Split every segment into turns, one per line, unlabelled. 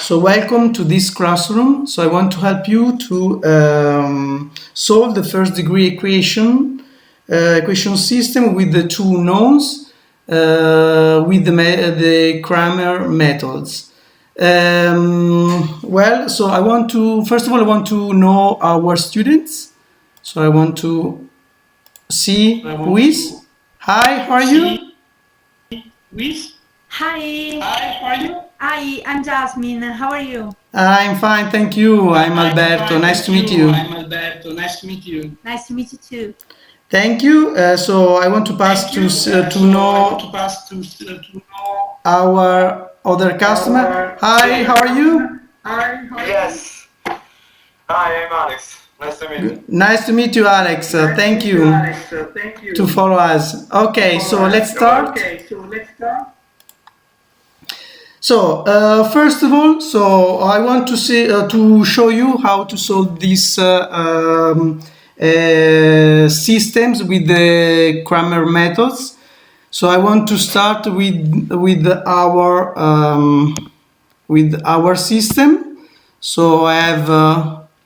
So welcome to this classroom. So I want to help you to solve the first degree equation system with the two knowns with the Cramer methods. Well, so I want to, first of all, I want to know our students. So I want to see who is. Hi, how are you?
Hi.
Hi, how are you?
Hi, I'm Jasmine. How are you?
I'm fine, thank you. I'm Alberto. Nice to meet you.
Nice to meet you too.
Thank you. So I want to pass to know our other customer. Hi, how are you?
Yes. Hi, I'm Alex. Nice to meet you.
Nice to meet you, Alex. Thank you to follow us. Okay, so let's start. So first of all, so I want to see to show you how to solve these systems with the Cramer methods. So I want to start with our system. So I have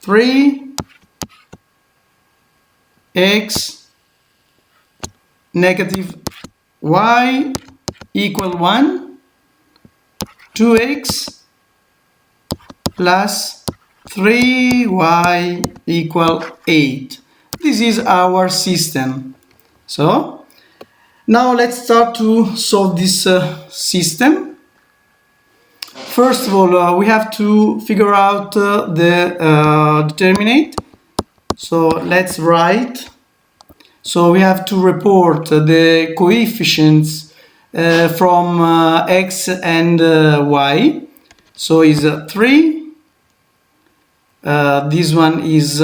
3x negative y equal 1. 2x plus 3y equal 8. This is our system. So now let's start to solve this system. First of all, we have to figure out the determinant. So let's write. So we have to report the coefficients from x and y. So is 3. This one is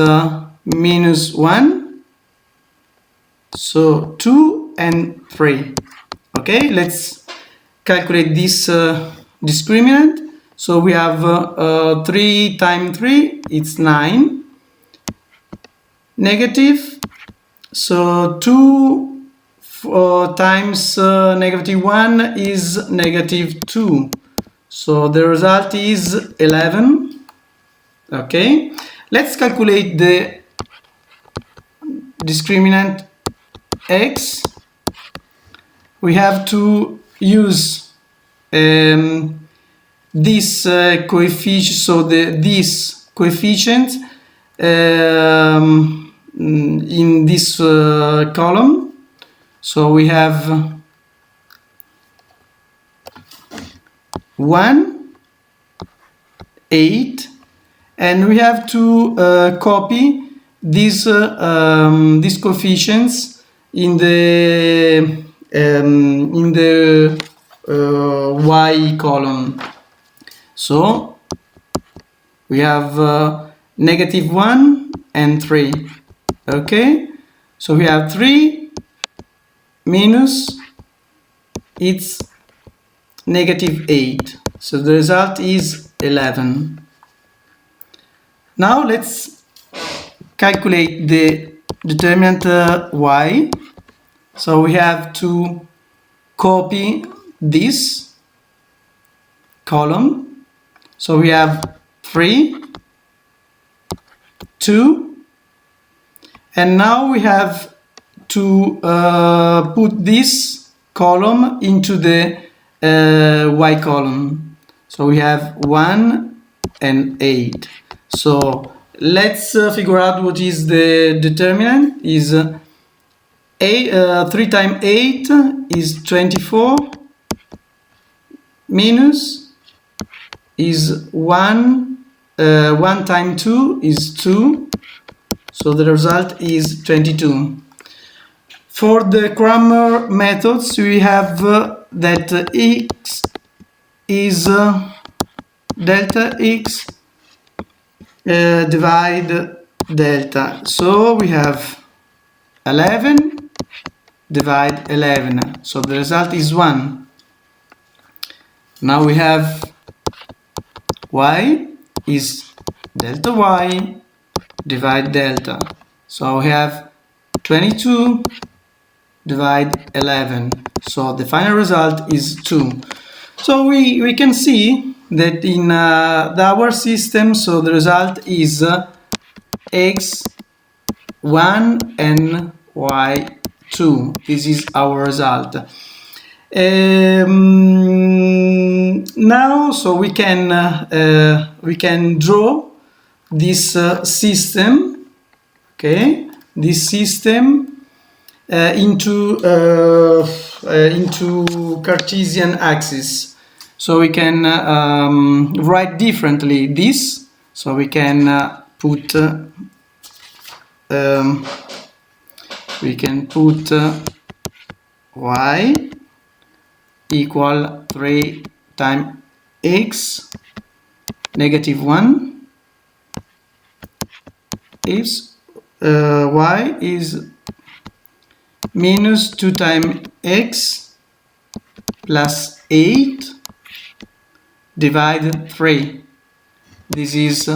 minus 1. So 2 and 3. Okay, let's calculate this discriminant. So we have 3 times 3, it's 9. Negative. So 2 times negative 1 is negative 2. So the result is 11. Okay, let's calculate the discriminant x. We have to use this coefficient, so this coefficient in this column. So we have 1, 8, and we have to copy these coefficients in the y column. So we have negative 1 and 3. Okay, so we have 3 minus, it's negative 8. So the result is 11. Now let's calculate the determinant y. So we have to copy this column. So we have 3, 2, and now we have to put this column into the y column. So we have 1 and 8. So let's figure out what is the determinant. Is 3 times 8 is 24, minus is 1 times 2 is 2. So the result is 22. For the Cramer methods, we have that x is delta x divide delta. So we have 11 divide 11. So the result is 1. Now we have y is delta y divide delta. So we have 22 divide 11. So the final result is 2. So we can see that in our system, so the result is x1 and y2. This is our result. Now, so we can draw this system, okay, this system into Cartesian axis. So we can write differently this. So we can put y equal 3 times x negative 1 if y is minus 2 times x plus 8 divided 3. This is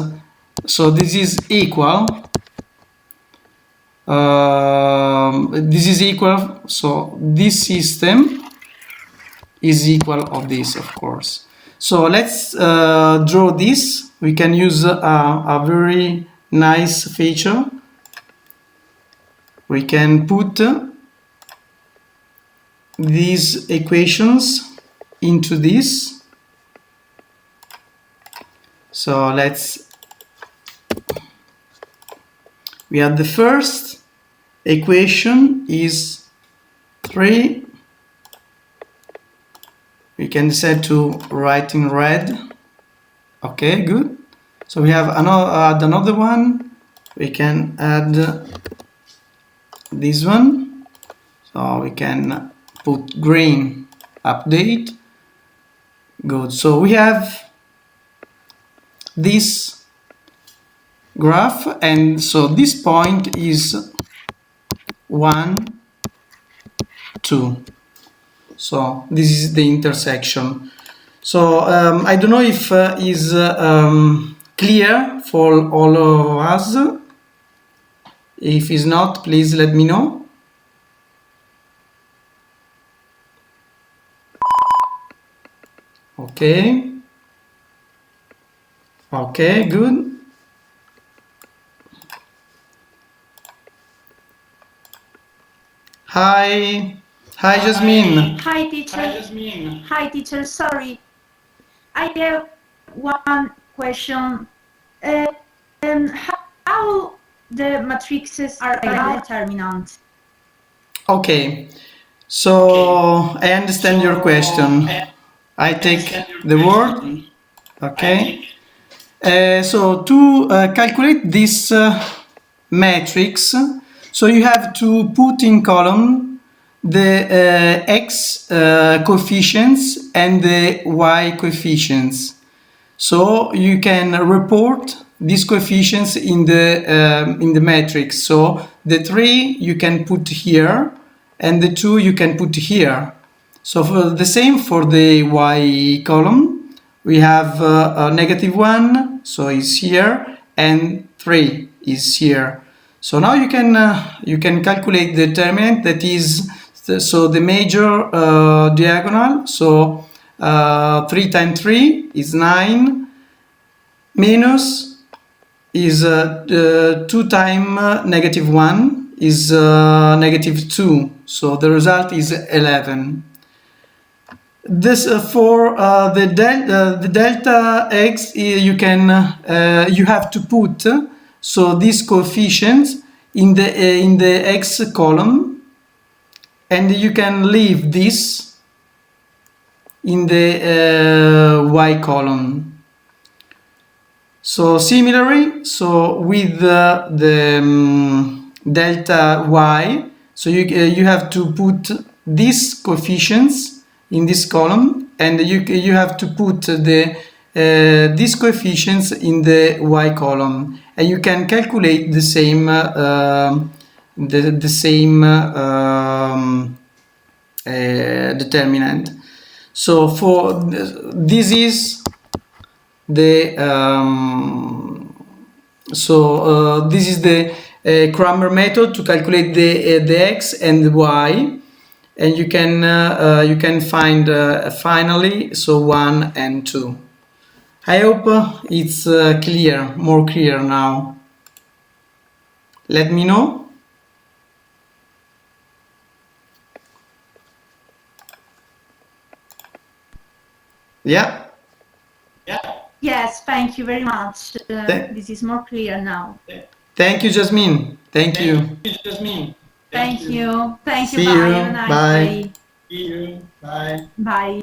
so this is equal. This is equal. So this system is equal of this, of course. So let's draw this. We can use a very nice feature. We can put these equations into this. So we have the first equation is 3. We can decide to write in red. Okay, good. So we have another one. We can add this one. So we can put green, update. Good. So we have this graph, and so this point is 1, 2. So this is the intersection. So I don't know if is clear for all of us. If it's not, please let me know. Okay. Okay, good. Hi. Hi, Jasmine.
Hi, teacher.
Hi, Jasmine.
Hi, teacher. Sorry. I have one question. How the matrices are determinant?
Okay. So I understand your question. I take the word. Okay. So to calculate this matrix, so you have to put in column the x coefficients and the y coefficients. So you can report these coefficients in the matrix. So the 3 you can put here, and the 2 you can put here. So for the same for the y column, we have negative 1, so is here, and 3 is here. So now you can calculate the determinant, that is so the major diagonal. So 3 times 3 is 9, minus is 2 times negative 1 is negative 2. So the result is 11. This for the delta x, you have to put so this coefficient in the x column, and you can leave this in the y column. So similarly, so with the delta y, so you have to put these coefficients in this column, and you have to put these coefficients in the y column, and you can calculate the same determinant. So for this is the this is the Cramer method to calculate the x and the y, and you can find finally so 1 and 2. I hope it's clear, more clear now. Let me know. Yeah.
Yes, thank you very much. This is more clear now.
Thank you, Jasmine. Thank you.
Thank you. Thank you.
See
Bye.
you.
Have a nice
Bye.
day.
See you. Bye.
Bye.